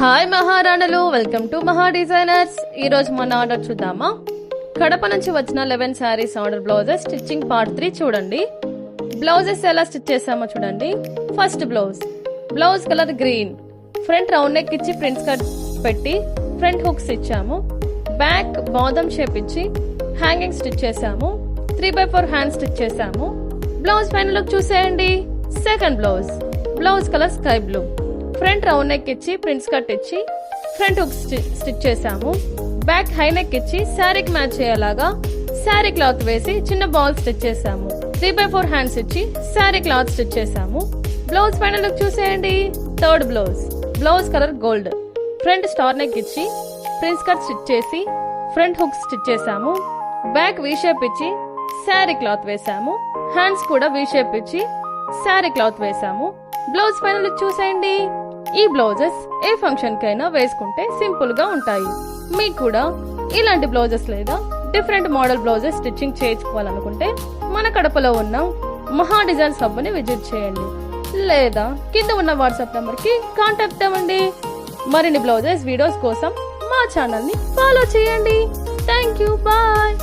Hi మహారాణులు, welcome to మహా designers. ఈ రోజు మన ఆర్డర్ చూద్దామా. కడప నుంచి వచ్చిన 11 saris order blouses stitching part 3 చూడండి. బ్లౌజెస్ ఎలా స్టిచ్ చేసామో చూడండి. First blouse colour green, front round neck ఇచ్చి ప్రింట్స్ కట్ పెట్టి ఫ్రంట్ హుక్స్ ఇచ్చాము. బ్యాక్ బాదం షేప్ ఇచ్చి హ్యాంగింగ్ స్టిచ్ చేసాము. 3/4 హ్యాండ్ స్టిచ్ చేసాము. బ్లౌజ్ ఫైనల్ లుక్ చూసేయండి. Second blouse colour sky blue, front round neck ఇచ్చి ప్రింట్స్ కట్ ఇచ్చి ఫ్రంట్ హుక్ స్టిచ్ చేసాము. బ్యాక్ హై నెక్ ఇచ్చి శారీకి మ్యాచ్ అయ్యేలాగా శారీ క్లాత్ వేసి చిన్న బాల్ స్టిచ్ చేసాము. 3/4 హ్యాండ్స్ ఇచ్చి శారీ క్లాత్ స్టిచ్ చేసాము. బ్లౌజ్ ఫైనల్ లుక్ చూసేయండి. Third blouse colour gold, front star neck ఇచ్చి ప్రింట్స్ కట్ స్టిచ్ చేసి ఫ్రంట్ హుక్ స్టిచ్ చేసాము. బ్యాక్ వీ షేప్ ఇచ్చి శారీ క్లాత్ వేసాము. హ్యాండ్స్ కూడా వీ షేప్ ఇచ్చి శారీ క్లాత్ వేసాము. బ్లౌజ్ ఫైనల్ లుక్ చూసేయండి. ఈ బ్లౌజెస్ ఏ ఫంక్షన్ కైనా వేసుకుంటే సింపుల్ గా ఉంటాయి. మీకు కూడా ఇలాంటి బ్లౌజెస్ లేదా డిఫరెంట్ మోడల్ బ్లౌజెస్ స్టిచ్చింగ్ చేయించుకోవాలనుకుంటే మన కడపలో ఉన్న మహా డిజైన్స్ హబ్ ని విజిట్ చేయండి, లేదా కింద ఉన్న వాట్సాప్ నంబర్ కి కాంటాక్ట్ అవ్వండి. మరిన్ని బ్లౌజెస్ వీడియోస్ కోసం మా ఛానల్ ని ఫాలో చేయండి. Thank you, bye.